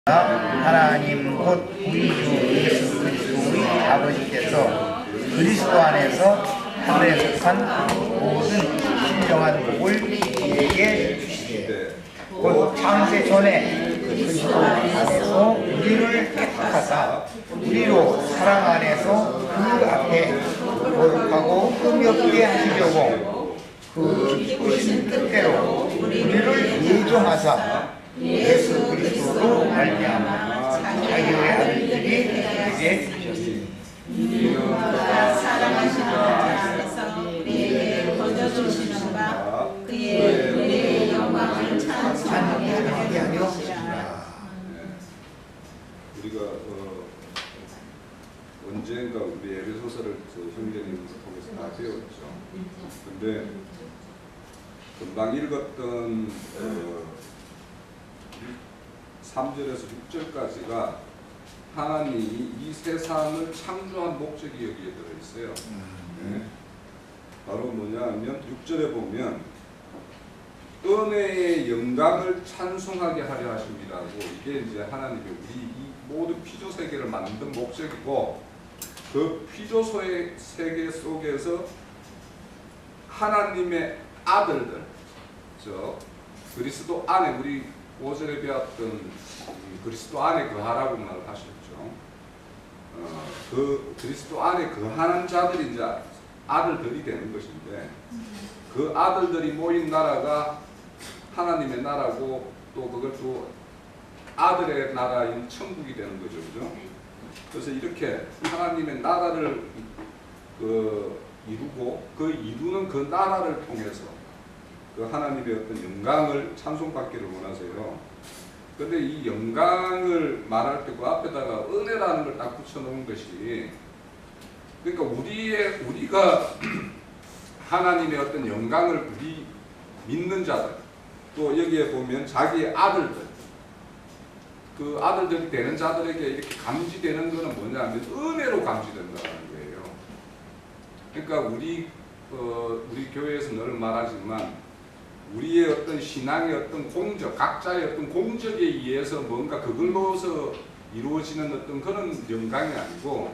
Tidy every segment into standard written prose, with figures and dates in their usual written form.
하나님 곧 우리 주 예수 그리스도의 아버지께서 그리스도 안에서 하늘에 속한 모든 신령한 복을 우리에게 주시되 곧 창세 전에 그리스도 안에서 우리를 택하사 우리로 사랑 안에서 그 앞에 거룩하고 흠이 없게 하시려고 그 기쁘신 뜻대로 우리를 예정하사 예수 그리스도로 말미암아 자기의 아들들이 되게 주셨습니다. 그가 사랑하시는 자에서 우리에게 거저주시는 바 그의 은혜의 영광을 찬송하게 하려 하시라. 우리가 언젠가 우리 에베소서를 형제님을 통해서 다 배웠죠. 근데 금방 읽었던 3절에서 6절까지가 하나님이 이 세상을 창조한 목적이 여기에 들어있어요. 네. 바로 뭐냐면 6절에 보면 은혜의 영광을 찬송하게 하려 하십니다고, 이게 이제 하나님의 우리 이 모든 피조 세계를 만든 목적이고, 그 피조 세계 속에서 하나님의 아들들, 그리스도 안에, 우리 5절에 배웠던 그리스도 안에 거하라고 말을 하셨죠. 그 그리스도 안에 거하는 자들이 이제 아들들이 되는 것인데, 그 아들들이 모인 나라가 하나님의 나라고, 또 그것도 아들의 나라인 천국이 되는 거죠. 그죠? 그래서 이렇게 하나님의 나라를 이루고, 그 이루는 그 나라를 통해서 그 하나님의 어떤 영광을 찬송받기를 원하세요. 그런데 이 영광을 말할 때 그 앞에다가 은혜라는 걸 딱 붙여놓은 것이, 그러니까 우리가 하나님의 어떤 영광을 우리 믿는 자들, 또 여기에 보면 자기의 아들들, 그 아들들이 되는 자들에게 이렇게 감지되는 것은 뭐냐면 은혜로 감지된다는 거예요. 그러니까 우리 교회에서 늘 말하지만, 우리의 어떤 신앙의 어떤 공적, 각자의 어떤 공적에 의해서 뭔가 그걸로서 이루어지는 어떤 그런 영광이 아니고,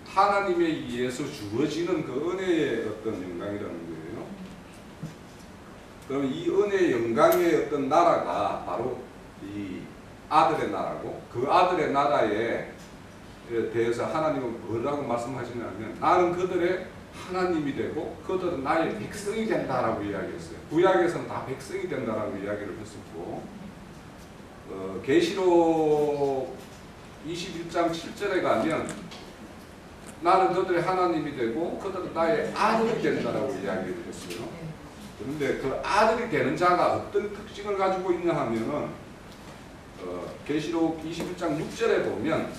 하나님에 의해서 주어지는 그 은혜의 어떤 영광이라는 거예요. 그럼 이 은혜의 영광의 어떤 나라가 바로 이 아들의 나라고, 그 아들의 나라에 대해서 하나님은 뭐라고 말씀하시냐면, 나는 그들의 하나님이 되고 그들은 나의 백성이 된다라고 이야기했어요. 구약에서는 다 백성이 된다라고 이야기를 했었고, 계시록 21장 7절에 가면 나는 그들의 하나님이 되고 그들은 나의 아들이 된다라고 이야기를 했어요. 그런데 그 아들이 되는 자가 어떤 특징을 가지고 있냐 하면은, 계시록 21장 6절에 보면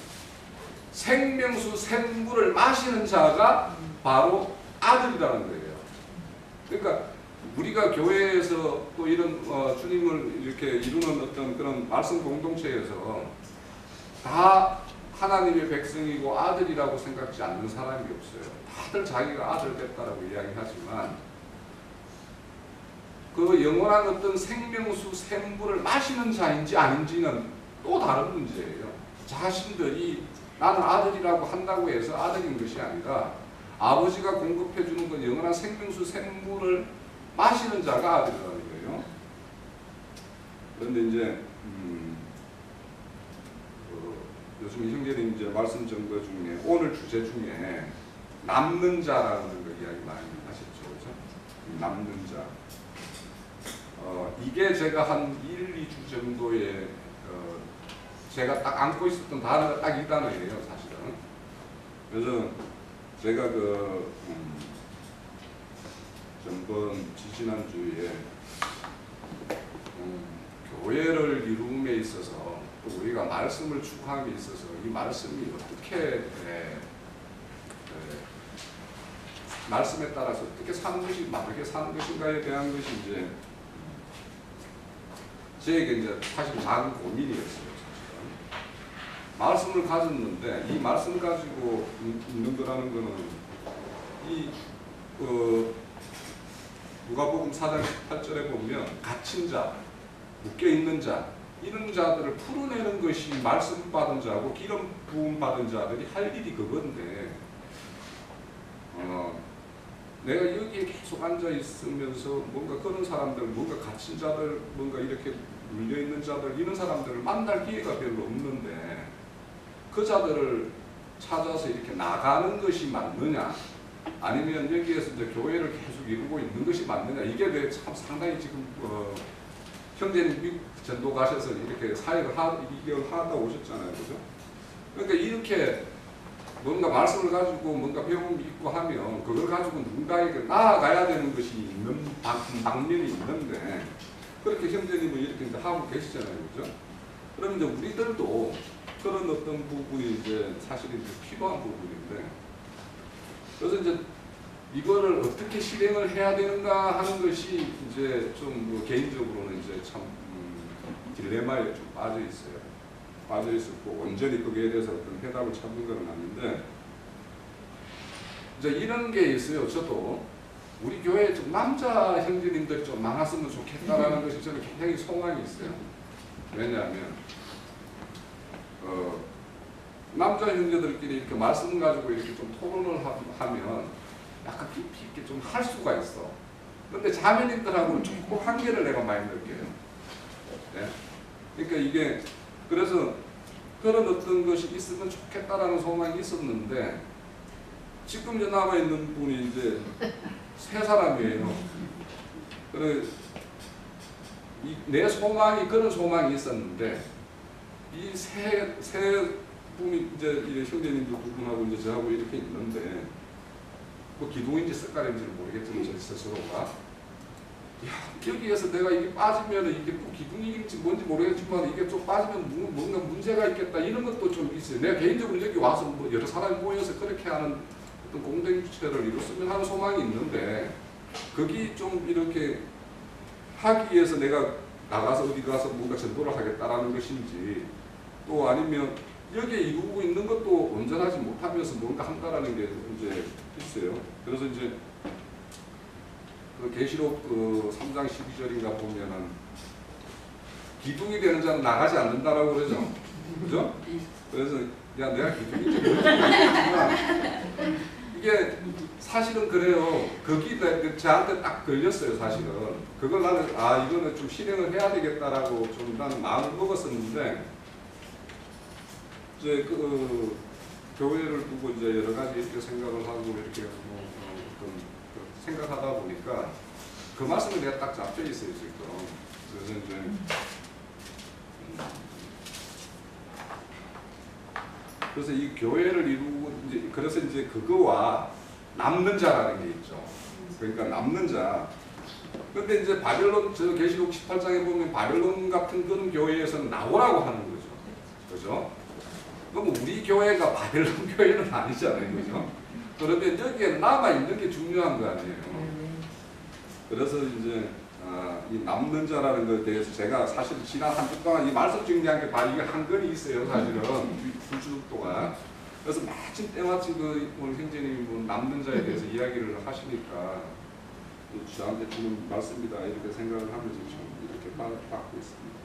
생명수 샘물을 마시는 자가 바로 아들이라는 거예요. 그러니까 우리가 교회에서 또 이런 주님을 이렇게 이루는 어떤 그런 말씀 공동체에서 다 하나님의 백성이고 아들이라고 생각지 않는 사람이 없어요. 다들 자기가 아들 됐다라고 이야기하지만, 그 영원한 어떤 생명수 샘물을 마시는 자인지 아닌지는 또 다른 문제예요. 자신들이 나는 아들이라고 한다고 해서 아들인 것이 아니라, 아버지가 공급해 주는 건 영원한 생명수 샘물을 마시는 자가 아들이라는 거예요. 그런데 이제 요즘 형제님 이제 말씀 전거 중에 오늘 주제 중에 남는 자라는 거 이야기 많이 하셨죠, 그렇죠? 남는 자. 이게 제가 한 1, 2주 정도에 제가 딱 안고 있었던 단어가 딱 이 단어예요, 사실은. 그래서 제가 지지난주에 교회를 이룸에 있어서, 또 우리가 말씀을 추구함에 있어서 이 말씀이 어떻게 말씀에 따라서 어떻게 사는 것이 바르게 사는 것인가에 대한 것이 이제 저에게 이제 사실 작은 고민이었어요. 말씀을 가졌는데 이 말씀 가지고 있는 거라는 거는 이 누가복음 4장 18절에 보면 갇힌 자, 묶여 있는 자, 이런 자들을 풀어내는 것이 말씀 받은 자고 기름 부음 받은 자들이 할 일이 그건데 내가 여기에 계속 앉아 있으면서 뭔가 그런 사람들, 뭔가 갇힌 자들, 뭔가 이렇게 물려 있는 자들 이런 사람들을 만날 기회가 별로 없는데 그 자들을 찾아서 이렇게 나가는 것이 맞느냐? 아니면 여기에서 이제 교회를 계속 이루고 있는 것이 맞느냐? 이게 참 상당히 지금 형제님 미국 전도 가셔서 이렇게 사역을 2개월 하다 오셨잖아요, 그죠? 그러니까 이렇게 뭔가 말씀을 가지고 뭔가 배움이 있고 하면 그걸 가지고 누군가에게 나아가야 되는 것이 있는 방면이 있는데 그렇게 형제님은 이렇게 이제 하고 계시잖아요, 그죠? 그럼 이제 우리들도 그런 어떤 부분이 이제 사실 이제 필요한 부분인데 그래서 이제 이거를 어떻게 실행을 해야 되는가 하는 것이 이제 좀 개인적으로는 이제 참 딜레마에 좀 빠져 있어요. 빠져 있었고 온전히 거기에 대해서 어떤 해답을 찾는 건 아닌데 이제 이런 게 있어요. 저도 우리 교회에 좀 남자 형제님들이 좀 많았으면 좋겠다라는 것이 저는 굉장히 소망이 있어요. 왜냐하면 남자 형제들끼리 이렇게 말씀 가지고 이렇게 좀 토론을 하면 약간 깊이 있게 좀 할 수가 있어. 근데 자매님들하고는 조금 한계를 내가 많이 느껴요. 네? 그러니까 이게 그래서 그런 어떤 것이 있으면 좋겠다라는 소망이 있었는데 지금 이제 남아 있는 분이 이제 세 사람이에요. 그래 내 소망이 그런 소망이 있었는데 이 세 분이 이제 형제님도 두 분하고 이제 저하고 이렇게 있는데 뭐 기둥인지 색깔인지는 모르겠지만 저 스스로가 여기에서 내가 이게 빠지면 이게 또 기둥인지 뭔지 모르겠지만 이게 좀 빠지면 뭔가 문제가 있겠다 이런 것도 좀 있어요. 내가 개인적으로 여기 와서 뭐 여러 사람이 모여서 그렇게 하는 어떤 공동체를 이뤘으면 하는 소망이 있는데 거기 좀 이렇게 하기 위해서 내가 나가서 어디 가서 뭔가 전도를 하겠다라는 것인지 또 아니면 여기에 이루고 있는 것도 온전하지 못하면서 뭔가 한다라는 게 이제 있어요. 그래서 이제 그 계시록 그 3장 12절인가 보면은 기둥이 되는 자는 나가지 않는다라고 그러죠. 그죠? 그래서 야 내가 기둥인지 모르겠지만 이게 사실은 그래요. 거기 저한테 딱 걸렸어요. 사실은 그걸 나는 이거는 좀 실행을 해야 되겠다라고 좀 나는 마음을 먹었었는데 이제 그 교회를 두고 이제 여러 가지 이렇게 생각을 하고 이렇게 생각하다 보니까 그 말씀에 내가 딱 잡혀 있어요 지금. 그래서 이제 그래서 이 교회를 이루고 이제 그래서 이제 그거와 남는 자라는 게 있죠. 그러니까 남는 자. 근데 이제 바벨론 저 계시록 18장에 보면 바벨론 같은 그런 교회에서는 나오라고 하는 거죠. 그죠? 그럼 우리 교회가 바벨론 교회는 아니잖아요. 그죠? 그러면 여기에 남아있는 게 중요한 거 아니에요. 그래서 이제 이 남는 자라는 것에 대해서 제가 사실 지난 한 주 동안 이 말씀 정리한 게 바로 이게 한 건이 있어요. 사실은 2주 동안. 그래서 마침 때마침 그 오늘 형제님이 뭐 남는 자에 대해서 이야기를 하시니까 저한테 주는 말씀이다 이렇게 생각을 하면서 좀 이렇게 받고 있습니다.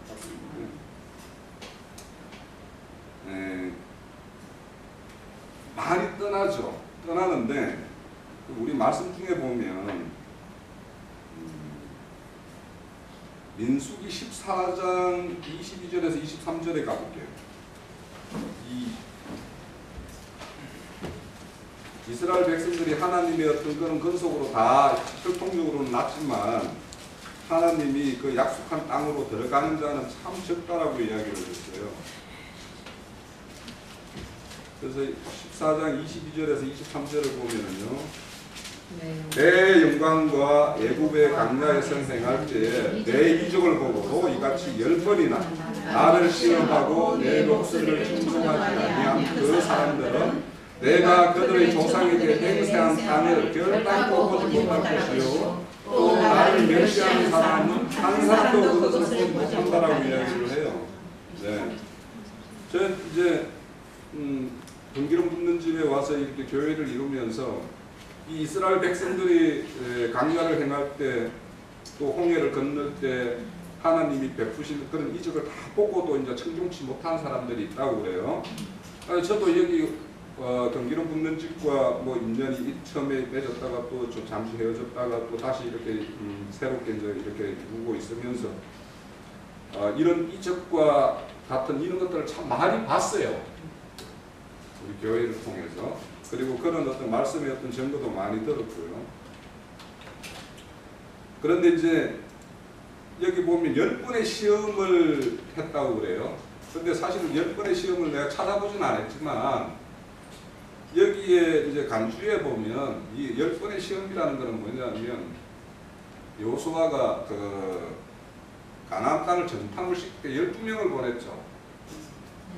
많이 떠나죠. 떠나는데 우리 말씀 중에 보면 민수기 14장 22절에서 23절에 가볼게요. 이스라엘 백성들이 하나님의 어떤 그런 근속으로 다 혈통적으로는 낮지만 하나님이 그 약속한 땅으로 들어가는 자는 참 적다라고 이야기를 했어요. 그래서 14장 22절에서 23절을 보면은요. 내 영광과 애굽의 강야에서 행할 때에 내 이적을 보고도 이같이 10번이나 나를 시험하고 내 목소리를 충성하지 아니한 그 사람들은 내가 그들의 조상에게 행세한 땅을 결단코 보지 못할 것이요 또 나를 멸시하는 사람은 한 사람도 그것을 보지 못한다라고 이야기를 해요. 네. 저는 이제 등기름 붓는 집에 와서 이렇게 교회를 이루면서 이 이스라엘 백성들이 강야를 행할 때 또 홍해를 건널 때 하나님이 베푸신 그런 이적을 다 보고도 이제 청종치 못한 사람들이 있다고 그래요. 저도 여기 경기로 붙는 집과 뭐 인연이 처음에 맺었다가 또 좀 잠시 헤어졌다가 또 다시 이렇게 새롭게 이제 이렇게 두고 있으면서 이런 이적과 같은 이런 것들을 참 많이 봤어요. 우리 교회를 통해서. 그리고 그런 어떤 말씀의 어떤 증거도 많이 들었고요. 그런데 이제 여기 보면 10번의 시험을 했다고 그래요. 근데 사실은 10번의 시험을 내가 찾아보진 않았지만 여기에 이제 간주에 보면 이 10번의 시험이라는 것은 뭐냐면 요수아가 그 가나안 땅을 정탐을 시킬 때 12명을 보냈죠.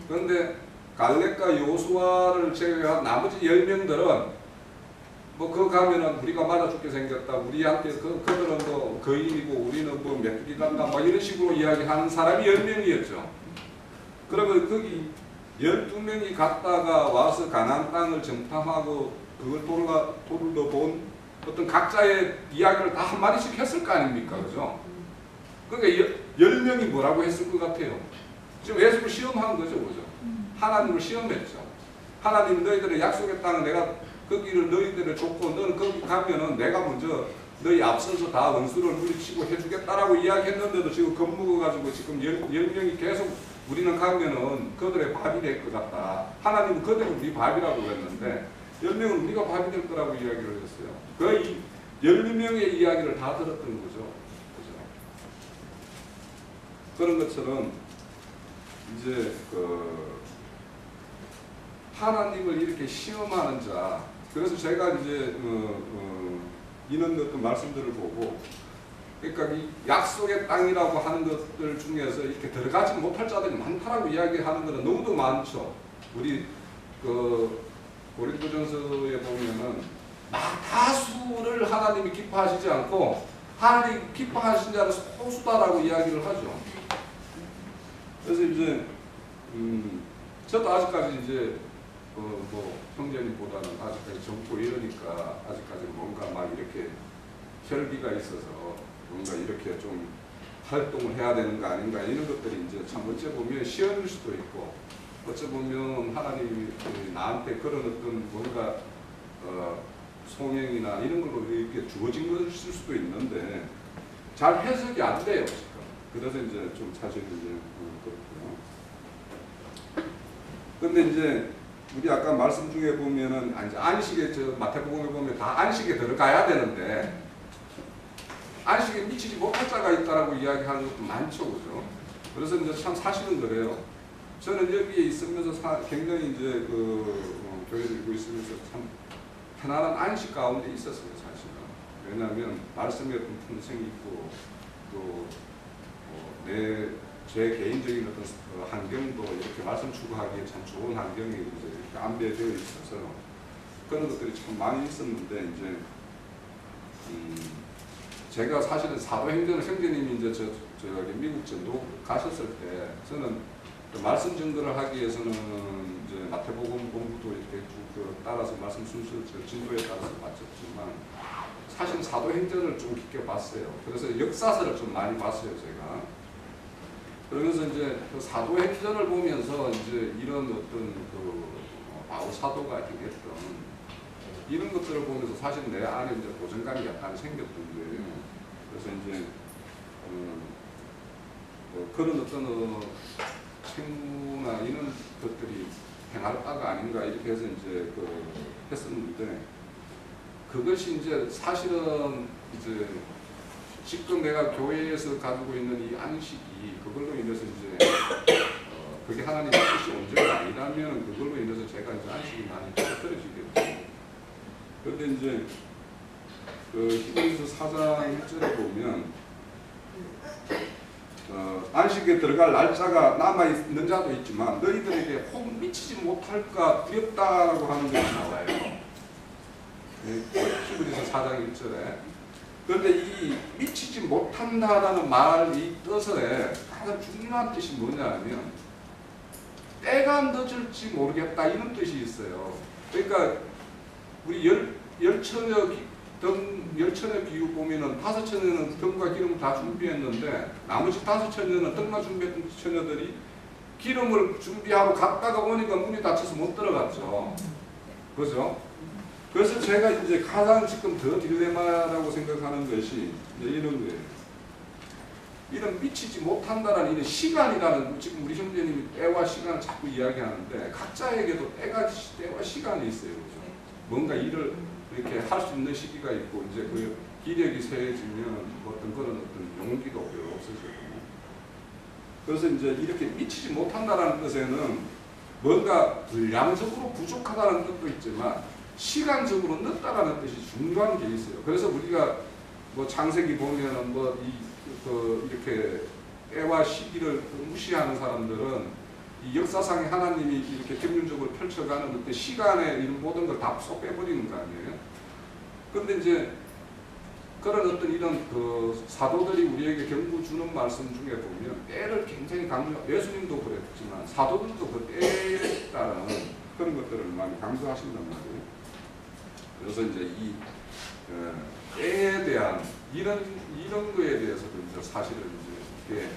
그런데 갈렙과 요수아를 제외한 나머지 10명들은 뭐 그거 가면은 우리가 맞아 죽게 생겼다. 우리한테 그들은 뭐 거인이고 우리는 뭐 메뚜기 같다. 뭐 이런 식으로 이야기하는 사람이 10명이었죠. 그러면 거기 12명이 갔다가 와서 가나안 땅을 정탐하고 그걸 돌로 본 어떤 각자의 이야기를 다 한마디씩 했을 거 아닙니까? 그죠? 그러니까 10명이 뭐라고 했을 것 같아요? 지금 예수를 시험한 거죠. 그죠? 하나님을 시험했죠. 하나님 너희들의 약속의 땅은 내가 거기를 너희들을 줬고 너는 거기 가면은 내가 먼저 너희 앞서서 다 원수를 물리치고 해주겠다라고 이야기했는데도 지금 겁먹어가지고 지금 10명이 계속 우리는 가면은 그들의 밥이 될 것 같다. 하나님은 그들이 우리 밥이라고 그랬는데 10명은 우리가 밥이 될 거라고 이야기를 했어요. 그 12명의 이야기를 다 들었던 거죠. 그죠? 그런 것처럼 이제 하나님을 이렇게 시험하는 자. 그래서 제가 이제 이런 어떤 말씀들을 보고, 그러니까 이 약속의 땅이라고 하는 것들 중에서 이렇게 들어가지 못할 자들이 많다라고 이야기하는 것은 너무도 많죠. 우리 고린도전서에 보면은 다수를 하나님이 기뻐하시지 않고 하나님 기뻐하신 자는 소수다라고 이야기를 하죠. 그래서 이제 저도 아직까지 이제 뭐 형제님보다는 아직까지 젊고 이러니까 아직까지 뭔가 막 이렇게 혈기가 있어서 뭔가 이렇게 좀 활동을 해야 되는 거 아닌가 이런 것들이 이제 참 어찌 보면 시험일 수도 있고 어찌 보면 하나님이 나한테 그런 어떤 뭔가 소명이나 이런 걸로 이렇게 주어진 것일 수도 있는데 잘 해석이 안 돼요 지금. 그래서 이제 좀 사실 이제 그렇고요. 근데 이제 우리 아까 말씀 중에 보면은 이제 안식에 마태복음에 보면 다 안식에 들어가야 되는데 안식에 미치지 못할 자가 있다라고 이야기하는 것도 많죠, 그죠? 그래서 이제 참 사실은 그래요. 저는 여기에 있으면서 굉장히 이제 교회를 들고 있으면서 참 편안한 안식 가운데 있었어요, 사실은. 왜냐하면 말씀에 어떤 품성이 있고 또 제 개인적인 어떤 환경도 이렇게 말씀 추구하기에 참 좋은 환경이 이제 이렇게 안배되어 있어서 그런 것들이 참 많이 있었는데 이제 제가 사실은 사도행전을 형제님이 이제 저기 미국 전도 가셨을 때 저는 그 말씀 증거를 하기 위해서는 이제 마태복음 공부도 이렇게 쭉 따라서 말씀 순서 진도에 따라서 맞췄지만 사실 사도행전을 좀 깊게 봤어요. 그래서 역사서를 좀 많이 봤어요, 제가. 그러면서 이제 그 사도행전을 보면서 이제 이런 어떤 바울 사도가 행했던 이런 것들을 보면서 사실 내 안에 이제 도전감이 약간 생겼던 거예요. 그래서 이제 그런 어떤 책무나 이런 것들이 행할 바가 아닌가 이렇게 해서 이제 했었는데 그것이 이제 사실은 이제 지금 내가 교회에서 가지고 있는 이 안식이 그걸로 인해서 이제 그게 하나님의 뜻이 온전히 아니라면 그걸로 인해서 제가 이제 안식이 많이 떨어지겠죠. 그런데 이제 히브리서 4장 1절에 보면 안식에 들어갈 날짜가 남아있는 자도 있지만 너희들에게 혹 미치지 못할까 두렵다라고 하는 것이 나와요. 히브리서 4장 1절에. 그런데 이 미치지 못한다라는 말이 뜻에 가장 중요한 뜻이 뭐냐면 때가 늦을지 모르겠다 이런 뜻이 있어요. 그러니까 우리 열처녀 등 10천의 비유 보면은 5천여는 등과 기름을 다 준비했는데 나머지 5천여는 등만 준비했던 처녀들이 기름을 준비하고 갔다가 오니까 문이 닫혀서 못 들어갔죠. 그죠? 그래서 제가 이제 가장 지금 더 딜레마라고 생각하는 것이 이제 이런 거예요. 이런 미치지 못한다라는 이런 시간이라는, 지금 우리 형제님이 때와 시간을 자꾸 이야기하는데 각자에게도 때와 시간이 있어요. 그죠? 뭔가 일을 이렇게 할 수 있는 시기가 있고 이제 그 기력이 세해지면 어떤 그런 어떤 용기도 별로 없어지고. 그래서 이제 이렇게 미치지 못한다는 뜻에는 뭔가 분량적으로 부족하다는 뜻도 있지만 시간적으로 늦다라는 뜻이 중요한 게 있어요. 그래서 우리가 뭐 창세기 보면은 뭐 이렇게 때와 시기를 무시하는 사람들은 이 역사상에 하나님이 이렇게 평균적으로 펼쳐가는 그때 시간에 이런 모든 걸 다 쏙 빼버리는 거 아니에요? 그런데 이제 그런 어떤 이런 그 사도들이 우리에게 경고 주는 말씀 중에 보면 때를 굉장히 강조, 예수님도 그랬지만 사도들도 그 때에 따른 그런 것들을 많이 강조하신단 말이에요. 그래서 이제 이 때에 대한 이런 거에 대해서도 이제 사실은 이제 이게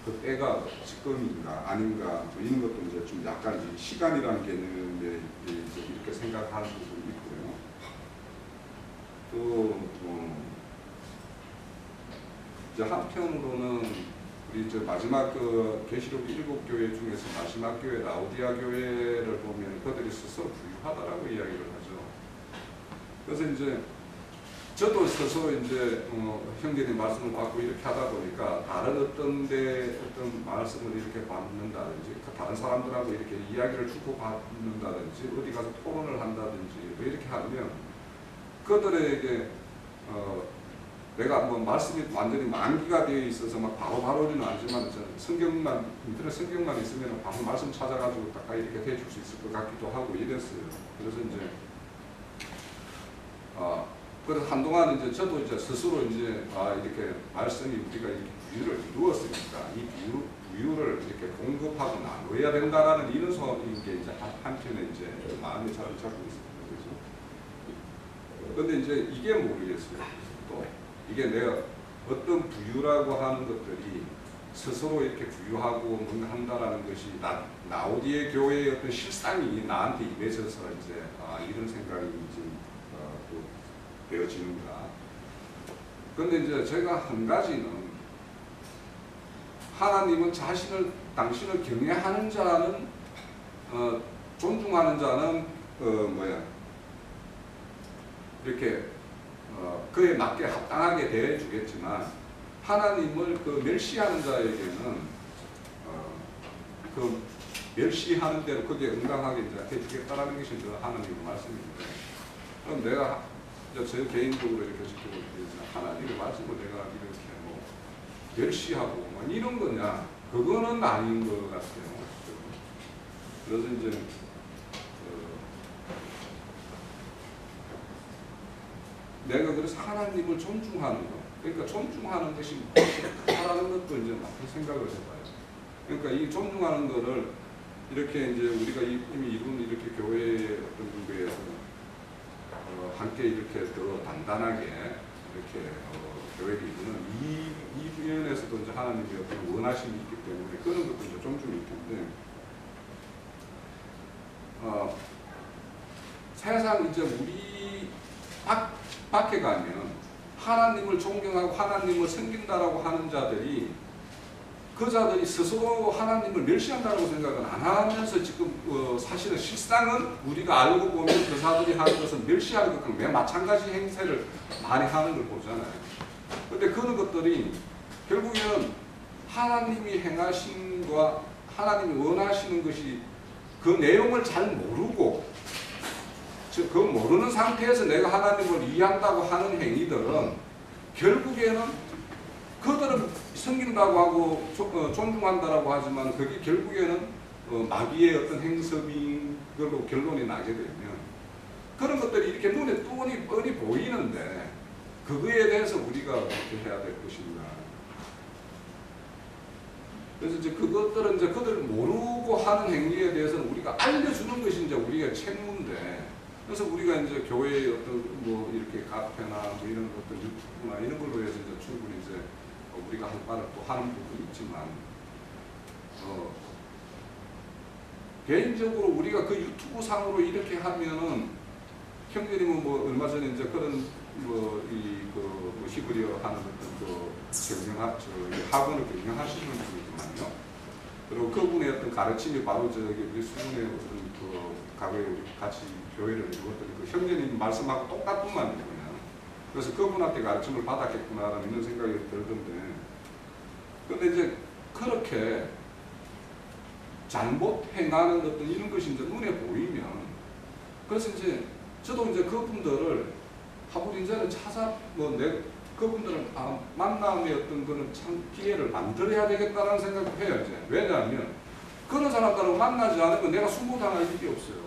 그 때가 지금인가 아닌가 뭐 이런 것도 이제 좀 약간 시간이라는 개념에 이제 이렇게 생각하는 부분이 있고요. 또 이제 한편으로는 우리 저 마지막 그 계시록 7교회 중에서 마지막 교회 라오디아 교회를 보면 그들이 스스로 부유하다라고 이야기를 하죠. 그래서 이제 저도 스스로 이제 형제님 말씀을 받고 이렇게 하다 보니까 다른 어떤 데 어떤 말씀을 이렇게 받는다든지 다른 사람들하고 이렇게 이야기를 주고 받는다든지 어디 가서 토론을 한다든지 뭐 이렇게 하면 그들에게 내가 뭐 말씀이 완전히 만기가 되어 있어서 막 바로바로는 아니지만 저는 성경만 인터넷 성경만 있으면 바로 말씀 찾아가지고 딱 이렇게 대줄 수 있을 것 같기도 하고 이랬어요. 그래서 이제 그래서 한동안 이제 저도 이제 스스로 이제 이렇게 말씀이 우리가 이렇게 부유를 이루었으니까 이 부유를 이렇게 공급하고 나눠야 된다라는 이런 소원인 게 이제 한편에 이제 마음에 자리 잡고 있습니다. 그렇죠? 그런데 이제 이게 모르겠어요. 또 이게 내가 어떤 부유라고 하는 것들이 스스로 이렇게 부유하고 뭔가 한다라는 것이 라오디에 교회의 어떤 실상이 나한테 임해져서 이제 이런 생각이 좀 되어지는가. 그런데 이제 제가 한 가지는 하나님은 당신을 경외하는 자는 존중하는 자는 이렇게 그에 맞게 합당하게 대해주겠지만 하나님을 그 멸시하는 자에게는 그 멸시하는 대로 그게 응당하게 이제 해주겠다라는 것이 하나님의 말씀입니다. 그럼 내가 저 개인적으로 이렇게 지켜볼 때 하나님의 말씀을 내가 이렇게 뭐 멸시하고 뭐 이런 거냐, 그거는 아닌 것 같아요. 그래서 이제 내가 그래서 하나님을 존중하는 것, 그러니까 존중하는 것이 무엇이라는 것도 이제 많이 생각을 해봐요. 그러니까 이 존중하는 거를 이렇게 이제 우리가 이미 이룬 이렇게 교회의 어떤 분야에서 함께 이렇게 더 단단하게 이렇게 교회를 이루는 이 면에서도 이제 하나님의 어떤 원하심이 있기 때문에 그런 것도 이제 존중이 있는데 세상 이제 우리 밖에 가면 하나님을 존경하고 하나님을 섬긴다라고 하는 자들이 그 자들이 스스로 하나님을 멸시한다고 생각은 안 하면서 지금 사실은 실상은 우리가 알고 보면 그 자들이 하는 것은 멸시하는 것과 매 마찬가지 행세를 많이 하는 걸 보잖아요. 그런데 그런 것들이 결국에는 하나님이 행하신 것과 하나님이 원하시는 것이 그 내용을 잘 모르고 즉 그 모르는 상태에서 내가 하나님을 이해한다고 하는 행위들은 결국에는 그들은 섬긴다고 하고 존중한다라고 하지만 그게 결국에는 마귀의 어떤 행섭인 걸로 결론이 나게 되면 그런 것들이 이렇게 눈에 뻔히 보이는데 그거에 대해서 우리가 어떻게 해야 될 것인가. 그래서 이제 그것들은 이제 그들 모르고 하는 행위에 대해서는 우리가 알려주는 것이 이제 우리가 책무인데 그래서 우리가 이제 교회의 어떤 뭐 이렇게 카페나 뭐 이런 어떤 유튜브나 이런 걸로 해서 이제 충분히 이제 우리가 할 바를 또 하는 부분이 있지만 개인적으로 우리가 그 유튜브 상으로 이렇게 하면은 형제님은 뭐 얼마 전에 이제 그런 뭐 히브리어 하는 어떤 학원을 경영하시는 분이지만요. 그리고 그분의 어떤 가르침이 바로 우리 수준의 어떤 과거에 우리 같이 교회를 이루었던 그 형제님 말씀하고 똑같은 말이거든요. 그래서 그분한테 가르침을 받았겠구나라는 이런 생각이 들던데, 근데 이제 그렇게 잘못 행하는 어떤 이런 것이 이제 눈에 보이면, 그래서 이제 저도 이제 그분들을 하루리 이제는 그분들은 만남의 어떤 거는 참 기회를 만들어야 되겠다는 생각을 해요. 이제. 왜냐하면 그런 사람들하고 만나지 않으면 내가 수모당할 일이 없어요.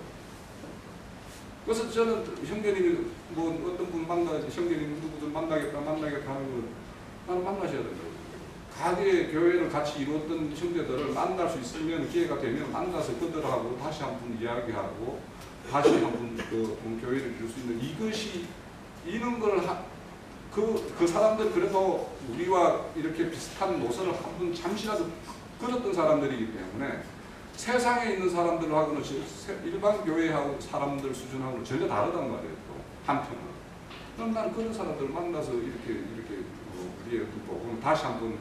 그래서 저는 형제님이 뭐 어떤 분 만나지, 형제님 누구들 만나겠다 하는 건 나는 만나셔야 된다고. 가게 교회를 같이 이루었던 형제들을 만날 수 있으면, 기회가 되면 만나서 그들하고 다시 한번 이야기하고 다시 한번 그 교회를 이룰 수 있는 이것이 이런 걸 그 사람들 그래도 우리와 이렇게 비슷한 노선을 한번 잠시라도 걸었던 사람들이기 때문에 세상에 있는 사람들하고는 일반 교회하고 사람들 수준하고는 전혀 다르단 말이에요. 또 한편은. 그럼 나는 그런 사람들을 만나서 이렇게 우리의 어떤 복음을 다시 한번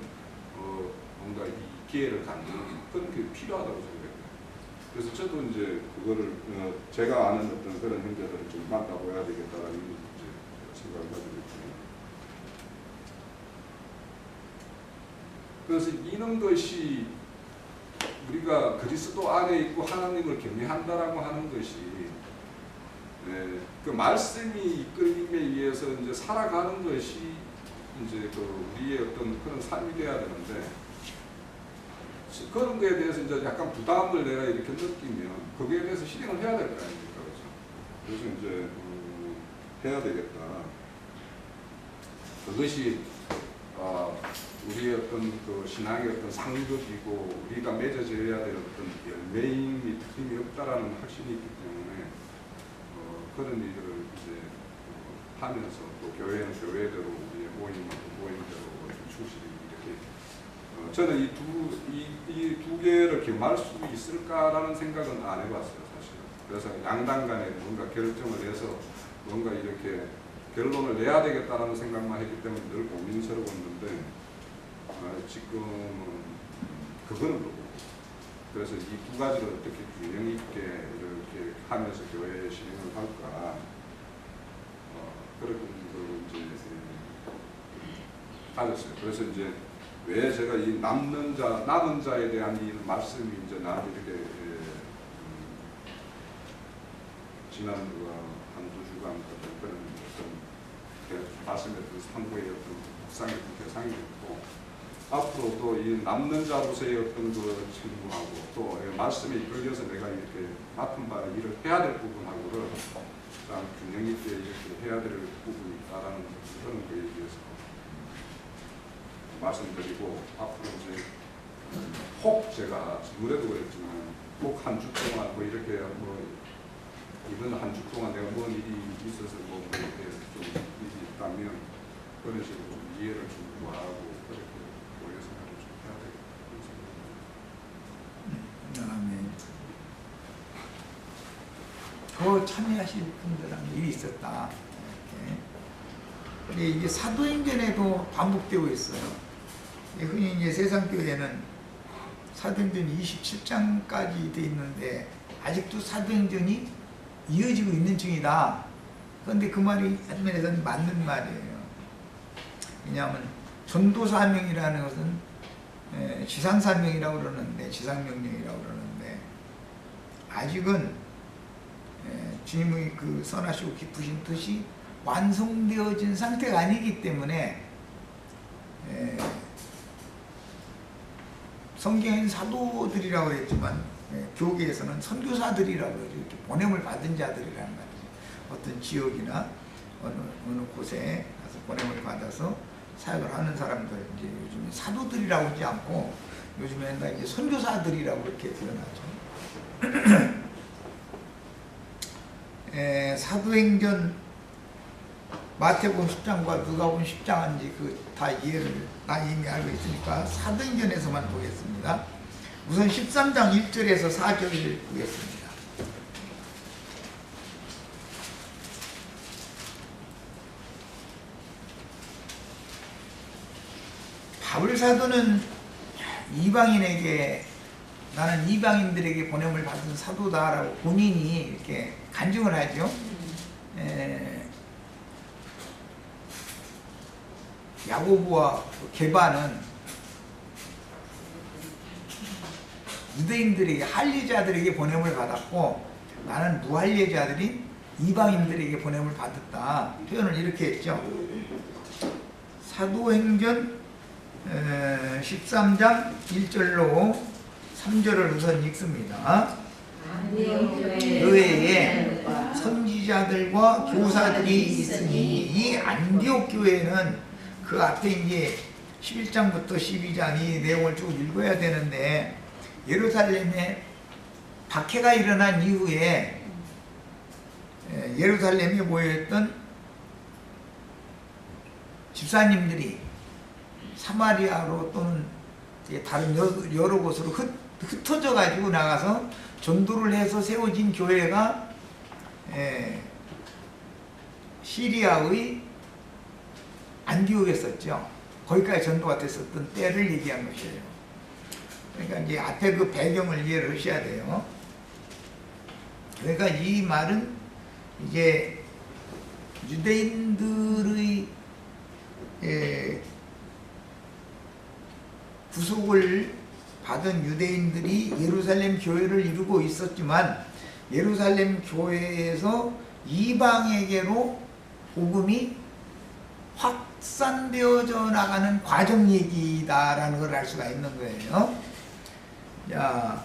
뭔가 이 기회를 갖는 그런 게 필요하다고 생각해요. 그래서 저도 이제 그거를 제가 아는 어떤 그런 형제들을 좀 만나봐야 되겠다라는 이제 생각을 가지고 있거든요. 그래서 이런 것이 우리가 그리스도 안에 있고 하나님을 경외한다라고 하는 것이 그 말씀이 이끌림에 의해서 이제 살아가는 것이 이제 우리의 어떤 그런 삶이 돼야 되는데, 그런 거에 대해서 이제 약간 부담을 내가 이렇게 느끼면 거기에 대해서 실행을 해야 될 거 아닙니까? 그렇죠? 그래서 이제 해야 되겠다. 그것이 우리의 어떤 그 신앙의 어떤 상급이고 우리가 맺어져야 될 어떤 열매임이 틀림이 없다라는 확신이 있기 때문에 그런 일을 이제 하면서 또 교회는 교회대로 우리의 모임은 모임대로 충실히 이렇게 저는 이 두 개를 겸할 수 있을까라는 생각은 안 해봤어요, 사실은. 그래서 양당 간에 뭔가 결정을 해서 뭔가 이렇게 결론을 내야 되겠다라는 생각만 했기 때문에 늘 고민스러웠는데 지금은 그거는 그렇고, 그래서 이 두 가지를 어떻게 균형 있게 이렇게 하면서 교회에 실행을 할까, 그런 걸 이제 가졌어요. 그래서 이제 왜 제가 이 남은 자에 대한 이 말씀이 이제 나한테 이렇게 지난 한두 주간 그런 말씀의 상고의 어떤 묵상의 대상이 됐고, 앞으로도 이 남는 자로서의 어떤 그 책무하고 또 말씀에 이끌려서 내가 이렇게 맡은 바 일을 해야 될 부분하고를 참 균형 있게 이렇게 해야 될 부분이 있다라는 그런 거에 대해서 말씀드리고, 앞으로 이제 혹 제가 지금에도 그랬지만 혹 한 주 동안 뭐 이렇게 이번 한 주 동안 내가 뭔 일이 있어서 뭐 이렇게 좀 일이 있다면 그런 식으로 좀 이해를 좀 구하고 그렇게 교회 생활을 좀 해야 되겠다. 아멘. 더 참여하실 분들한 일이 있었다. 이렇게. 이게 사도행전에도 반복되고 있어요. 흔히 이제 세상교회는 사도행전 27장까지 돼 있는데 아직도 사도행전이 이어지고 있는 중이다. 그런데 그 말이 한면에서는 맞는 말이에요. 왜냐하면 전도사명이라는 것은 지상사명이라고 그러는데, 지상명령이라고 그러는데, 아직은 주님의 그 선하시고 기쁘신 뜻이 완성되어진 상태가 아니기 때문에 성경엔 사도들이라고 했지만 교계에서는 선교사들이라고 해서 이렇게 보냄을 받은 자들이라는 말이죠. 어떤 지역이나 어느 곳에 가서 보냄을 받아서 사역을 하는 사람들, 이제 요즘에 사도들이라고 하지 않고 요즘에는 이제 선교사들이라고 이렇게 표현하죠. 사도행전 마태복음 10장과 누가복음 10장인지 다 이해를 나 이미 알고 있으니까 사도행전에서만 보겠습니다. 우선 13장 1절에서 4절을 보겠습니다. 바울 사도는 이방인에게 나는 이방인들에게 보냄을 받은 사도다라고 본인이 이렇게 간증을 하죠. 야고보와 게바는 유대인들에게 할례자들에게 보냄을 받았고 나는 무할례자들인 이방인들에게 보냄을 받았다. 표현을 이렇게 했죠. 사도행전 13장 1절로 3절을 우선 읽습니다. 교회에 선지자들과 교사들이 있으니 이 안디옥 교회는 그 앞에 이제 11장부터 12장 이 내용을 쭉 읽어야 되는데 예루살렘에 박해가 일어난 이후에 예루살렘에 모여있던 집사님들이 사마리아로 또는 다른 여러 곳으로 흩어져 가지고 나가서 전도를 해서 세워진 교회가 시리아의 안디옥이었었죠. 거기까지 전도가 됐었던 때를 얘기한 것이에요. 그러니까 이제 앞에 그 배경을 이해를 하셔야 돼요. 그러니까 이 말은 이제 유대인들의 구속을 받은 유대인들이 예루살렘 교회를 이루고 있었지만 예루살렘 교회에서 이방에게로 복음이 확산되어져 나가는 과정 얘기다라는 걸 알 수가 있는 거예요. 자,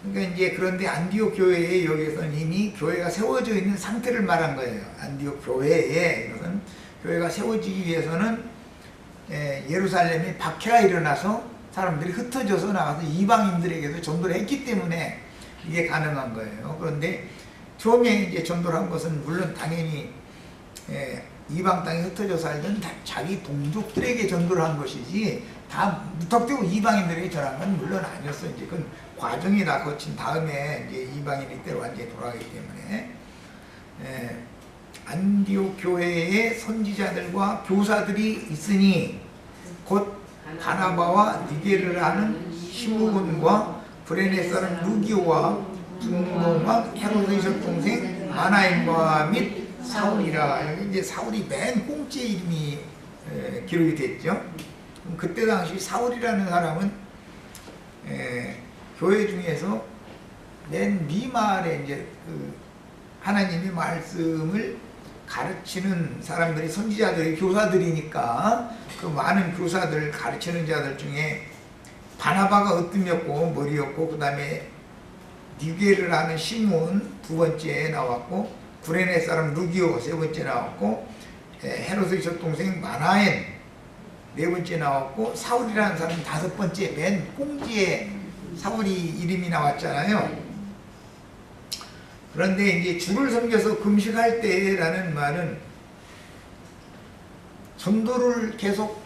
그러니까 이제 그런데 안디옥 교회에 여기서는 이미 교회가 세워져 있는 상태를 말한 거예요. 안디옥 교회에 이것은 교회가 세워지기 위해서는 예루살렘에 박해가 일어나서 사람들이 흩어져서 나가서 이방인들에게도 전도를 했기 때문에 이게 가능한 거예요. 그런데 처음에 이제 전도를 한 것은 물론 당연히 이방 땅에 흩어져 살던 자기 동족들에게 전도를 한 것이지 다 무턱대고 이방인들에게 전한 건 물론 아니었어. 이제 그건 과정이 다 거친 다음에 이제 이방인이 때로 완전히 돌아가기 때문에 안디옥 교회에 선지자들과 교사들이 있으니 곧 바나바와 니게를 하는 시므온과 브레네 사람 루기오와 분봉왕 헤로드의 동생 마나임과 및 사울이라. 여기 이제 사울이 맨 꽁째 이름이 기록이 됐죠. 그때 당시 사울이라는 사람은 교회 중에서 맨 미말에 이제 그 하나님의 말씀을 가르치는 사람들이 선지자들이 교사들이니까 그 많은 교사들 가르치는 자들 중에 바나바가 으뜸이었고 머리였고 그 다음에 니게를 하는 시몬 두 번째 나왔고 구레네 사람 루기오 세 번째 나왔고 헤롯의 젖동생 마나엔 네 번째 나왔고 사울이라는 사람이 다섯 번째 맨 꽁지에 사울이 이름이 나왔잖아요. 그런데 이제 주를 섬겨서 금식할 때라는 말은 전도를 계속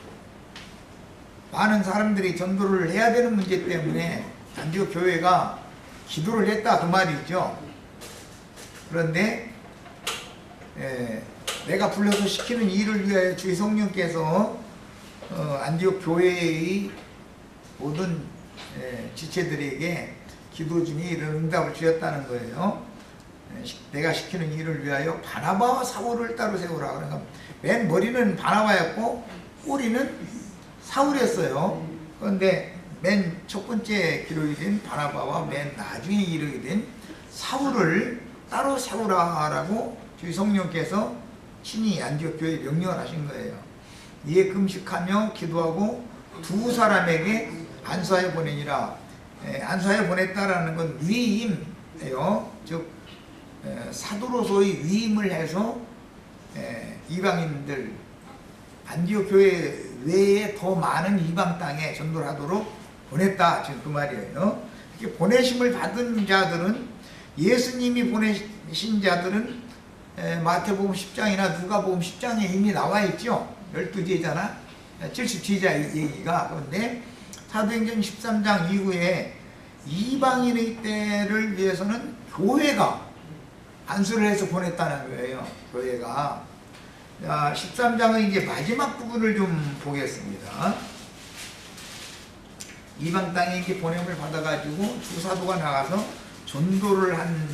많은 사람들이 전도를 해야 되는 문제 때문에 안디옥 교회가 기도를 했다 그 말이죠. 그런데 내가 불러서 시키는 일을 위하여 주의 성령께서 안디옥 교회의 모든 지체들에게 기도 중에 이런 응답을 주셨다는 거예요. 내가 시키는 일을 위하여 바나바와 사울을 따로 세우라. 그러니까 맨 머리는 바나바였고 꼬리는 사울이었어요. 그런데 맨 첫 번째 기록이 된 바나바와 맨 나중에 기록이 된 사울을 따로 세우라라고 주의 성령께서 친히 안디옥 교회에 명령을 하신 거예요. 이에 금식하며 기도하고 두 사람에게 안수하여 보내니라. 안수하여 보냈다라는 건 위임이에요. 즉 사도로서의 위임을 해서 이방인들 안디옥 교회 외에 더 많은 이방 땅에 전도를 하도록 보냈다. 지금 그 말이에요. 이렇게 보내심을 받은 자들은 예수님이 보내신 자들은 마태복음 10장이나 누가복음 10장에 이미 나와 있죠. 12제자나 70제자 얘기가. 그런데 사도행전 13장 이후에 이방인의 때를 위해서는 교회가 안수를 해서 보냈다는 거예요. 교회가. 자, 13장의 이제 마지막 부분을 좀 보겠습니다. 이방 땅에 이제 보냄을 받아가지고 두 사도가 나가서 전도를 한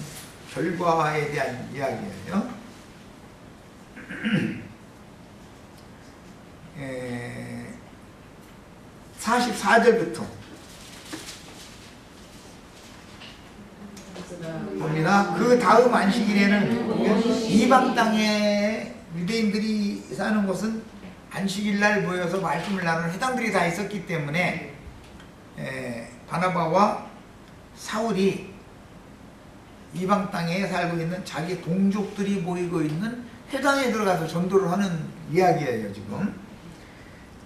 결과에 대한 이야기예요. 44절부터 봅니다. 그 다음 안식일에는 이방 땅에 유대인들이 사는 곳은 안식일날 모여서 말씀을 나누는 회당들이 다 있었기 때문에 바나바와 사울이 이방 땅에 살고 있는 자기 동족들이 모이고 있는 회당에 들어가서 전도를 하는 이야기예요. 지금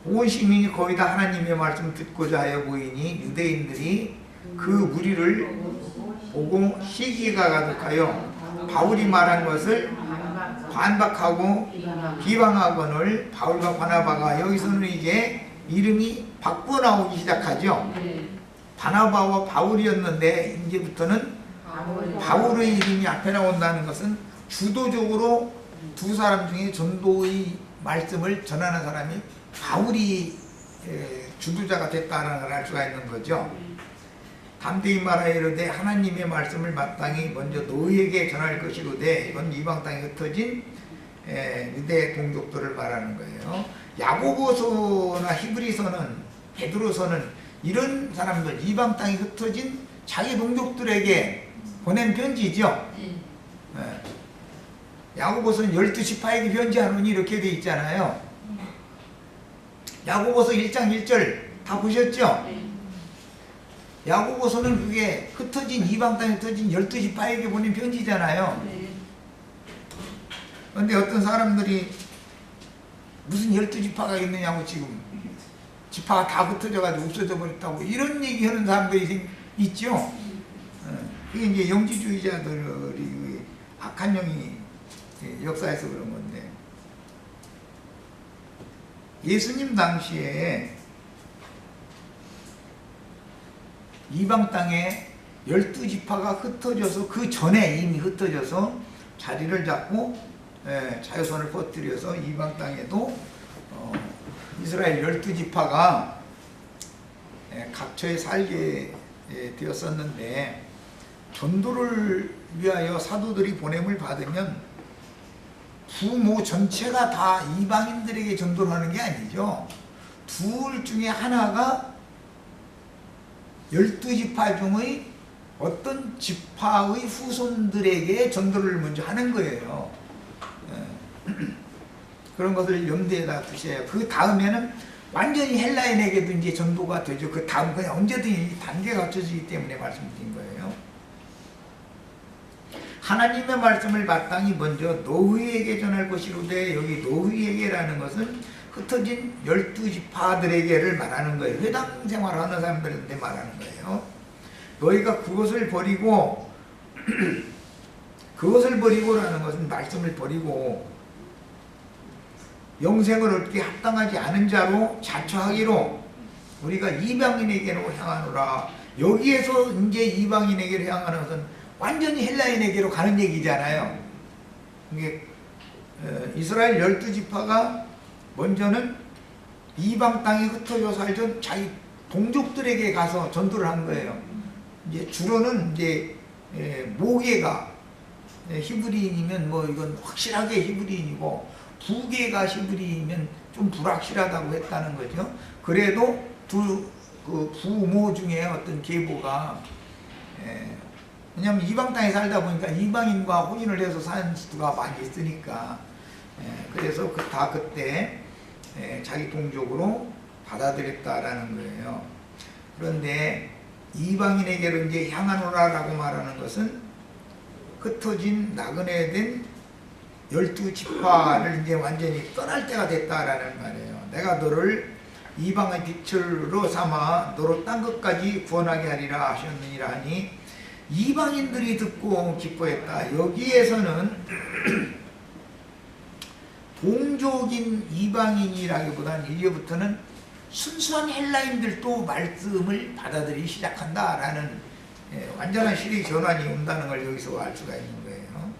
온 시민이 거의 다 하나님의 말씀을 듣고자 하여 모이니 유대인들이 그 무리를 보고 시기가 가득하여 바울이 말한 것을 반박하고 비방하거늘 바울과 바나바가, 여기서는 이제 이름이 바꿔 나오기 시작하죠. 바나바와 바울이었는데 이제부터는 바울의 이름이 앞에 나온다는 것은 주도적으로 두 사람 중에 전도의 말씀을 전하는 사람이 바울이 주도자가 됐다는 걸 알 수가 있는 거죠. 담대히 말하이르되 하나님의 말씀을 마땅히 먼저 너희에게 전할 것이로되, 이건 이방 땅에 흩어진 유대 동족들을 말하는 거예요. 야고보서나 히브리서는, 베드로서는 이런 사람들, 이방 땅에 흩어진 자기 동족들에게 보낸 편지죠. 야고보서는 12지파에게 편지하노니 이렇게 돼 있잖아요. 야고보서 1장 1절 다 보셨죠? 야고보서는 그게 흩어진 이방 땅에 흩어진 12지파에게 보낸 편지잖아요. 그런데 어떤 사람들이 무슨 12지파가 있느냐고, 지금 지파가 다 흩어져가지고 없어져 버렸다고 이런 얘기하는 사람들이 있죠. 그게 이제 영지주의자들이 악한 영이 역사에서 그런 건데, 예수님 당시에 이방 땅에 12지파가 흩어져서, 그 전에 이미 흩어져서 자리를 잡고 자유선을 퍼뜨려서 이방 땅에도 이스라엘 12지파가 각처에 살게 되었었는데, 전도를 위하여 사도들이 보냄을 받으면 부모 전체가 다 이방인들에게 전도를 하는 게 아니죠. 둘 중에 하나가 12지파 중의 어떤 지파의 후손들에게 전도를 먼저 하는 거예요. 그런 것을 염두에다 두셔야, 그 다음에는 완전히 헬라인에게도 이제 전도가 되죠. 그 다음 그냥 언제든지 단계가 갖춰지기 때문에 말씀드린 거예요. 하나님의 말씀을 마땅히 먼저 너희에게 전할 것이로되, 여기 너희에게라는 것은 흩어진 12지파들에게를 말하는 거예요. 회당 생활하는 사람들한테 말하는 거예요. 너희가 그것을 버리고 그것을 버리고라는 것은 말씀을 버리고 영생을 얻기 합당하지 않은 자로 자처하기로 우리가 이방인에게로 향하노라. 여기에서 이제 이방인에게로 향하는 것은 완전히 헬라인에게로 가는 얘기잖아요. 이게 이스라엘 12지파가 먼저는 이방 땅에 흩어져 살던 자기 동족들에게 가서 전도를 한 거예요. 이제 주로는 이제 모계가 히브리인이면 뭐 이건 확실하게 히브리인이고, 부계가 히브리인이면 좀 불확실하다고 했다는 거죠. 그래도 그 부모 중에 어떤 계보가, 왜냐하면 이방 땅에 살다 보니까 이방인과 혼인을 해서 사는 수가 많이 있으니까, 그래서 다 그때 자기 동족으로 받아들였다라는 거예요. 그런데 이방인에게로 이제 향하노라라고 말하는 것은 흩어진 나그네된 12지파를 이제 완전히 떠날 때가 됐다라는 말이에요. 내가 너를 이방의 빛으로 삼아 너로 땅 끝까지 구원하게 하리라 하셨느니라 하니 이방인들이 듣고 기뻐했다. 여기에서는 동족인 이방인이라기보다는 이제부터는 순수한 헬라인들도 말씀을 받아들이기 시작한다라는 완전한 시대의 전환이 온다는 걸 여기서 알 수가 있는 거예요.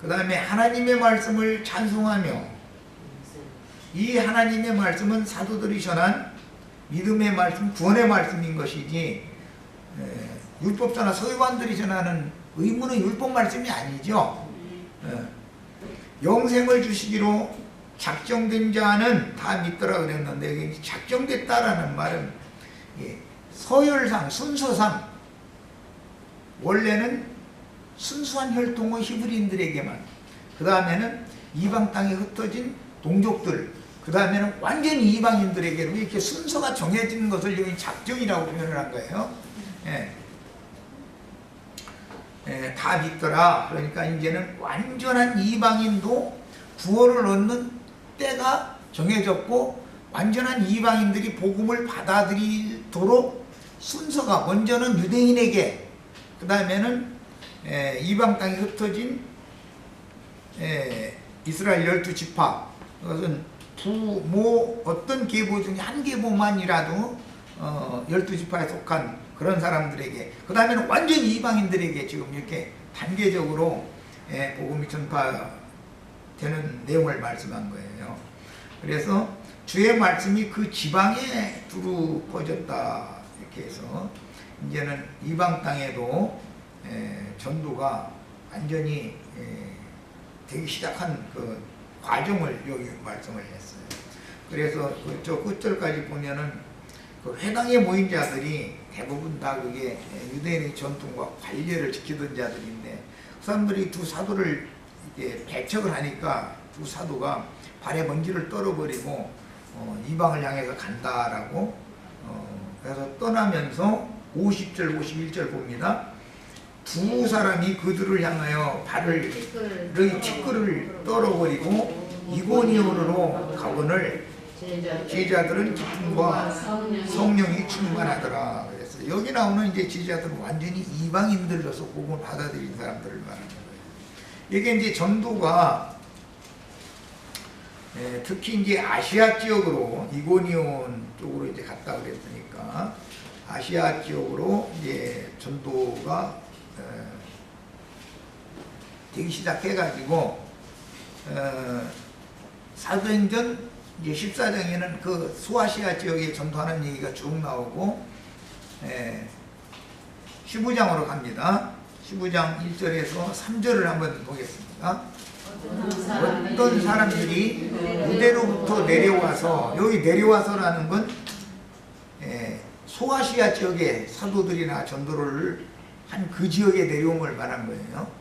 그 다음에 하나님의 말씀을 찬송하며, 이 하나님의 말씀은 사도들이 전한 믿음의 말씀, 구원의 말씀인 것이지 율법자나 서기관들이 전하는 의무는 율법 말씀이 아니죠. 영생을 주시기로 작정된 자는 다 믿더라 그랬는데, 작정됐다라는 말은 서열상, 순서상 원래는 순수한 혈통의 히브리인들에게만, 그 다음에는 이방 땅에 흩어진 동족들, 그 다음에는 완전히 이방인들에게로 이렇게 순서가 정해지는 것을 여기 작정이라고 표현을 한 거예요. 다 믿더라. 그러니까 이제는 완전한 이방인도 구원을 얻는 때가 정해졌고, 완전한 이방인들이 복음을 받아들이도록 순서가 먼저는 유대인에게, 그 다음에는 이방 땅에 흩어진 이스라엘 12지파, 그것은 어떤 계보 중에 한 계보만이라도 12지파에 속한 그런 사람들에게, 그 다음에는 완전히 이방인들에게 지금 이렇게 단계적으로 복음이 전파되는 내용을 말씀한 거예요. 그래서 주의 말씀이 그 지방에 두루 퍼졌다 이렇게 해서 이제는 이방 땅에도 전도가 완전히 되기 시작한 그 과정을 여기 말씀을 했어요. 그래서 저 끝절까지 보면은 그 회당에 모인 자들이 대부분 다 그게 유대인의 전통과 관례를 지키던 자들인데, 그 사람들이 두 사도를 이렇게 배척을 하니까 두 사도가 발에 먼지를 떨어버리고 이방을 향해서 간다라고 그래서 떠나면서 50절 51절 봅니다. 두 사람이 그들을 향하여 발을 티끌을 떨어버리고 이고니온으로 가거늘 제자들은 기쁨과 성령이 충만하더라. 그래서 여기 나오는 이제 제자들은 완전히 이방인들로서 복음을 받아들인 사람들을 말하는 거예요. 이게 이제 전도가 특히 이제 아시아 지역으로, 이고니온 쪽으로 이제 갔다 그랬으니까 아시아 지역으로 이제 전도가 되기 시작해가지고 사도행전 이제 14장에는 그 소아시아 지역에 전도하는 얘기가 쭉 나오고 15장으로 갑니다. 15장 1절에서 3절을 한번 보겠습니다. 어떤 사람들이 유대로부터 내려와서, 여기 내려와서라는 건 소아시아 지역의 사도들이나 전도를 한 그 지역에 내려옴을 말한 거예요.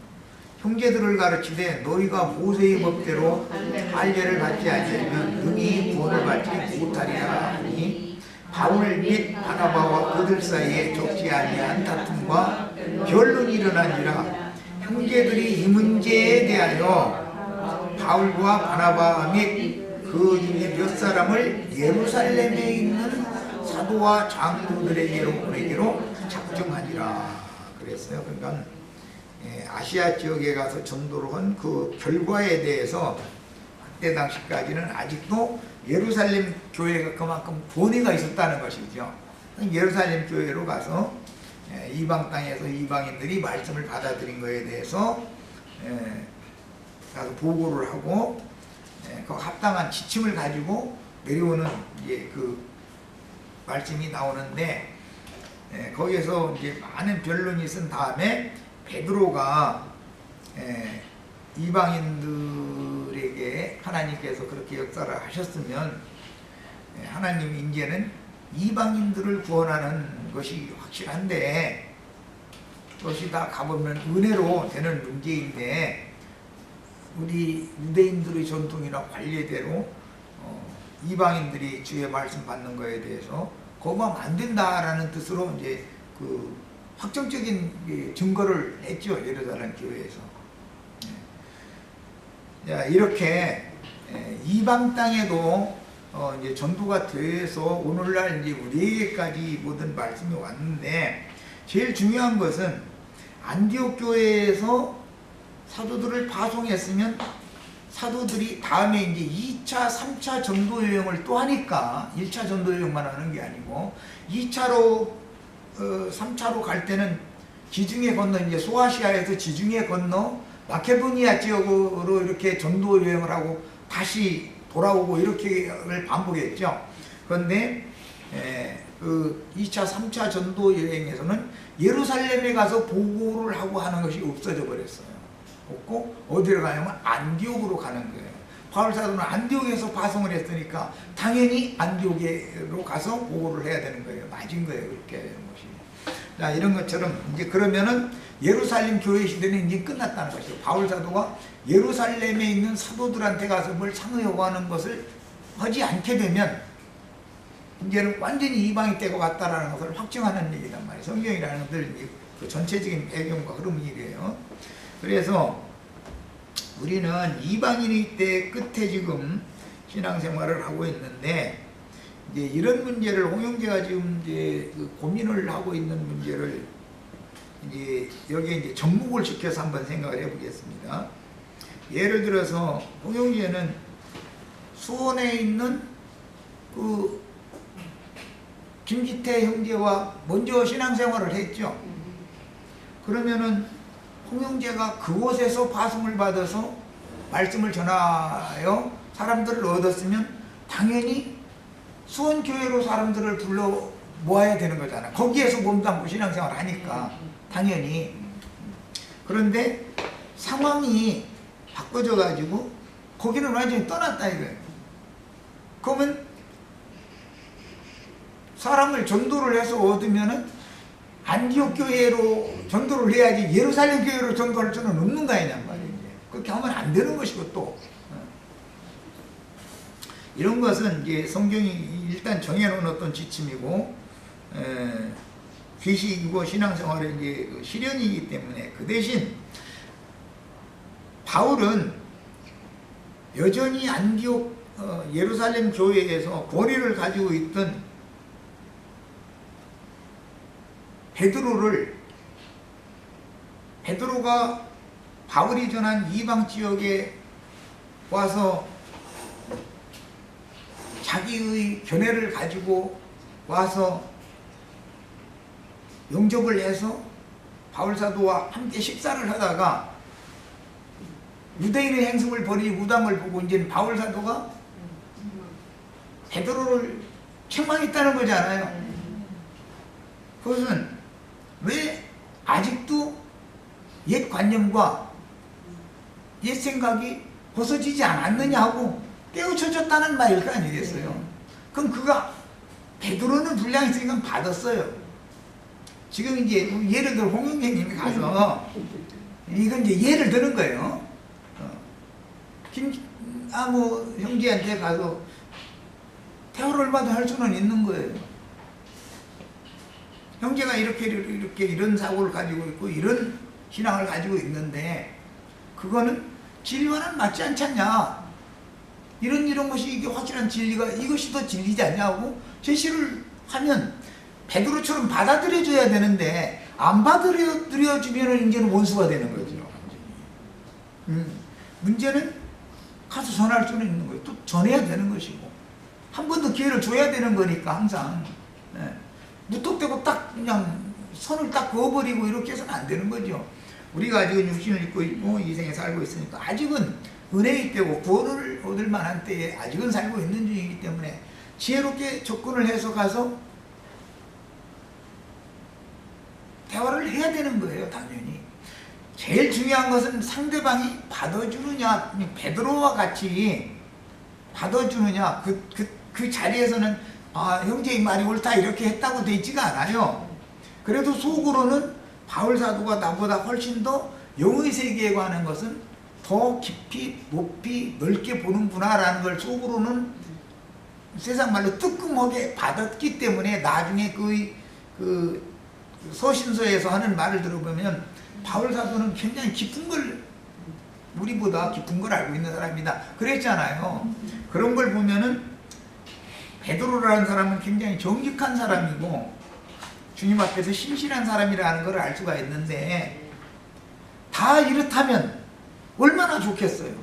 형제들을 가르치되 너희가 모세의 법대로 할례를 받지 아니하면 능히 구원을 받지 못하리라 하니, 바울 및 바나바와 그들 사이에 적지 아니한 다툼과 변론이 일어나니라. 형제들이 이 문제에 대하여 바울과 바나바 및 그 중에 몇 사람을 예루살렘에 있는 사도와 장로들에게로 보내기로 작정하니라 그랬어요. 그러니까 아시아 지역에 가서 전도를 한 그 결과에 대해서 그때 당시까지는 아직도 예루살렘 교회가 그만큼 권위가 있었다는 것이죠. 예루살렘 교회로 가서 이방 땅에서 이방인들이 말씀을 받아들인 것에 대해서 가서 보고를 하고 그 합당한 지침을 가지고 내려오는 이제 그 말씀이 나오는데, 거기에서 이제 많은 변론이 있은 다음에 베드로가 이방인들에게 하나님께서 그렇게 역사를 하셨으면 하나님이 이제는 이방인들을 구원하는 것이 확실한데, 그것이 다 가보면 은혜로 되는 문제인데, 우리 유대인들의 전통이나 관례대로 이방인들이 주의 말씀 받는 것에 대해서 거부하면 안 된다라는 뜻으로 이제 그 확정적인 증거를 했죠, 예루살렘 교회에서. 자, 이렇게 이방 땅에도 이제 전도가 돼서 오늘날 이제 우리에게까지 모든 말씀이 왔는데, 제일 중요한 것은 안디옥 교회에서 사도들을 파송했으면 사도들이 다음에 이제 2차, 3차 전도 여행을 또 하니까 1차 전도 여행만 하는 게 아니고 2차로 3차로 갈 때는 지중해 건너 이제 소아시아에서 지중해 건너 마케도니아 지역으로 이렇게 전도 여행을 하고 다시 돌아오고 이렇게를 반복했죠. 그런데 그 2차, 3차 전도 여행에서는 예루살렘에 가서 보고를 하고 하는 것이 없어져 버렸어요. 없고 어디로 가냐면 안디옥으로 가는 거예요. 바울 사도는 안디옥에서 파송을 했으니까 당연히 안디옥으로 가서 보고를 해야 되는 거예요. 맞은 거예요. 그렇게 해야 되는 것이. 자, 이런 것처럼 이제 그러면은 예루살렘 교회 시대는 이제 끝났다는 것이죠. 바울 사도가 예루살렘에 있는 사도들한테 가서 뭘 상을 요구하는 것을 하지 않게 되면 이제는 완전히 이방이 되고 갔다라는 것을 확증하는 얘기단 말이에요. 성경이라는 것들 그 전체적인 배경과 흐름이 이래요. 그래서 우리는 이방인의 때 끝에 지금 신앙생활을 하고 있는데 이제 이런 문제를 홍영재가 지금 이제 그 고민을 하고 있는 문제를 이제 여기에 이제 접목을 시켜서 한번 생각을 해보겠습니다. 예를 들어서 홍영재는 수원에 있는 그 김기태 형제와 먼저 신앙생활을 했죠. 그러면은 홍영재가 그곳에서 파송을 받아서 말씀을 전하여 사람들을 얻었으면 당연히 수원교회로 사람들을 불러 모아야 되는 거잖아. 거기에서 몸담고 신앙생활을 하니까 당연히. 그런데 상황이 바꿔져 가지고 거기는 완전히 떠났다 이거예요. 그러면 사람을 전도를 해서 얻으면은 안디옥 교회로 전도를 해야지 예루살렘 교회로 전도할 수는 없는 거 아니냐 말이에요. 그렇게 하면 안 되는 것이고 또 이런 것은 이제 성경이 일단 정해놓은 어떤 지침이고 귀식이고 신앙생활의 이제 실현이기 때문에 그 대신 바울은 여전히 안디옥 예루살렘 교회에서 권위를 가지고 있던 베드로가 바울이 전한 이방 지역에 와서 자기의 견해를 가지고 와서 영접을 해서 바울 사도와 함께 식사를 하다가 유대인의 행성을 버리고 무당을 보고 이제 바울 사도가 베드로를 책망했다는 거잖아요. 그것은 왜 아직도 옛 관념과 옛 생각이 벗어지지 않았느냐 하고 깨우쳐졌다는 말일 거 아니겠어요. 그럼 그가 베드로는 분량이 있으니까 받았어요. 지금 이제 예를 들어 홍영재님이 가서 이건 이제 예를 드는 거예요. 김아무 형제한테 가서 태워를 얼마든 할 수는 있는 거예요. 형제가 이렇게 이런 사고를 가지고 있고 이런 신앙을 가지고 있는데 그거는 진리와는 맞지 않잖냐. 이런 것이 이게 확실한 진리가 이것이 더 진리지 않냐고 제시를 하면 베드로처럼 받아들여줘야 되는데 안 받아들여주면 이제는 원수가 되는 거죠. 문제는 가서 전할 수는 있는 거예요. 또 전해야 되는 것이고 한 번 더 기회를 줘야 되는 거니까 항상 무턱대고 딱 그냥 선을 딱 그어버리고 이렇게 해서는 안 되는 거죠. 우리가 아직은 육신을 입고 있고 이 생에 살고 있으니까 아직은 은혜의 때고 구원을 얻을 만한 때에 아직은 살고 있는 중이기 때문에 지혜롭게 접근을 해서 가서 대화를 해야 되는 거예요. 당연히 제일 중요한 것은 상대방이 받아주느냐, 베드로와 같이 받아주느냐. 그 자리에서는 아, 형제의 말이 옳다 이렇게 했다고 되지가 않아요. 그래도 속으로는 바울 사도가 나보다 훨씬 더 영의 세계에 관한 것은 더 깊이 높이 넓게 보는구나 라는 걸 속으로는 세상 말로 뜨끔하게 받았기 때문에 나중에 그 서신서에서 하는 말을 들어보면 바울 사도는 굉장히 깊은 걸 우리보다 깊은 걸 알고 있는 사람이다 그랬잖아요. 그런 걸 보면은 베드로라는 사람은 굉장히 정직한 사람이고 주님 앞에서 신실한 사람이라는 걸 알 수가 있는데 다 이렇다면 얼마나 좋겠어요.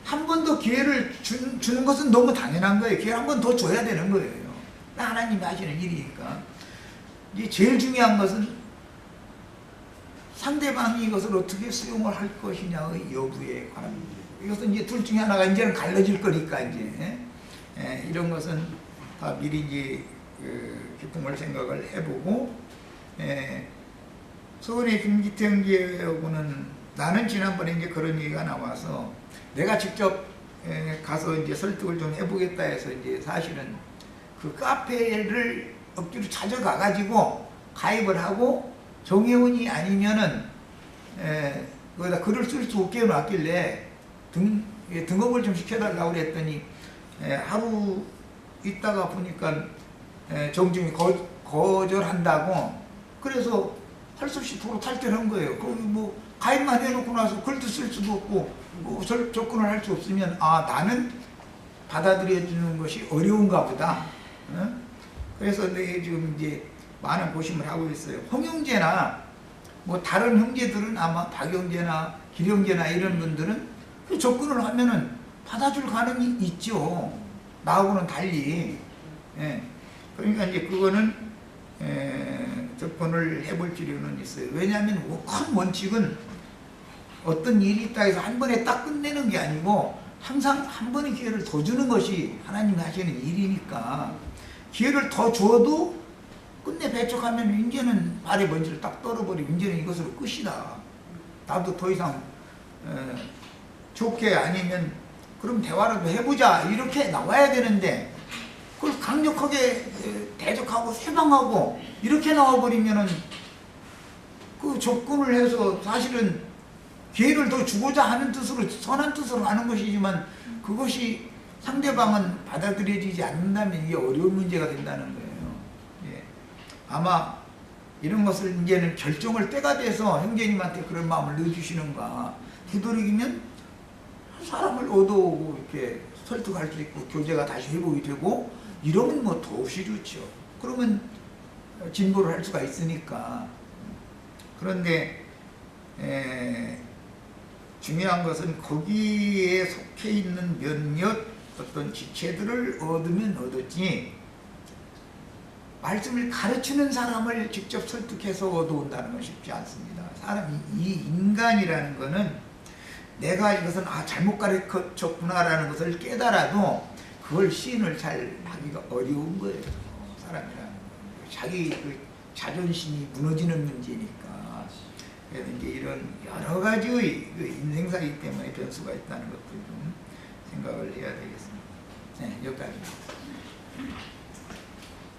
한 번 더 기회를 주는 것은 너무 당연한 거예요. 기회를 한 번 더 줘야 되는 거예요. 하나님이 하시는 일이니까. 이제 제일 중요한 것은 상대방이 이것을 어떻게 수용을 할 것이냐의 여부에 관한 문제. 이것은 이제 둘 중에 하나가 이제는 갈라질 거니까 이제 이런 것은 다 미리 이제 기쁨을 생각을 해보고 서울의 김기태 교회하고는 나는 지난번에 이제 그런 얘기가 나와서 내가 직접 가서 이제 설득을 좀 해보겠다 해서 이제 사실은 그 카페를 억지로 찾아가가지고 가입을 하고 정혜원이 아니면은 거기다 글을 쓸 수 없게 해놨길래 등업을 좀 시켜달라고 그랬더니 하루 있다가 보니까 정중히 거절한다고 그래서 할 수 없이 도로 탈퇴한 거예요. 거기 뭐 가입만 해놓고 나서 글도 쓸 수도 없고 뭐 접근을 할 수 없으면 아 나는 받아들여주는 것이 어려운가 보다. 그래서 내 지금 이제 많은 고심을 하고 있어요. 홍영재나 뭐 다른 형제들은 아마 박영재나 길영재나 이런 분들은 그 접근을 하면은 받아줄 가능이 있죠. 나하고는 달리. 그러니까 이제 그거는 접근을 해볼 필요는 있어요. 왜냐하면 큰 원칙은 어떤 일이 있다 해서 한 번에 딱 끝내는 게 아니고 항상 한 번의 기회를 더 주는 것이 하나님이 하시는 일이니까 기회를 더 줘도 끝내 배척하면 이제는 발에 먼지를 딱 떨어버리고 이제는 이것으로 끝이다. 나도 더 이상 좋게 아니면 그럼 대화라도 해보자 이렇게 나와야 되는데 그걸 강력하게 대적하고 세방하고 이렇게 나와버리면은 그 접근을 해서 사실은 기회를 더 주고자 하는 뜻으로 선한 뜻으로 하는 것이지만 그것이 상대방은 받아들여지지 않는다면 이게 어려운 문제가 된다는 거예요. 예. 아마 이런 것을 이제는 결정을 때가 돼서 형제님한테 그런 마음을 넣어주시는가 되도록이면 사람을 얻어오고 이렇게 설득할 수 있고 교제가 다시 회복이 되고 이러면 뭐 더없이 좋죠. 그러면 진보를 할 수가 있으니까. 그런데 중요한 것은 거기에 속해 있는 몇몇 어떤 지체들을 얻으면 얻었지 말씀을 가르치는 사람을 직접 설득해서 얻어온다는 건 쉽지 않습니다. 사람이 이 인간이라는 거는 내가 이것은 잘못 가르쳤구나라는 것을 깨달아도 그걸 시인을 잘 하기가 어려운 거예요. 사람이라는 거. 자기 그 자존심이 무너지는 문제니까. 그래서 이제 이런 여러 가지의 그 인생사이기 때문에 변수가 있다는 것도 좀 생각을 해야 되겠습니다. 네, 여기까지입니다.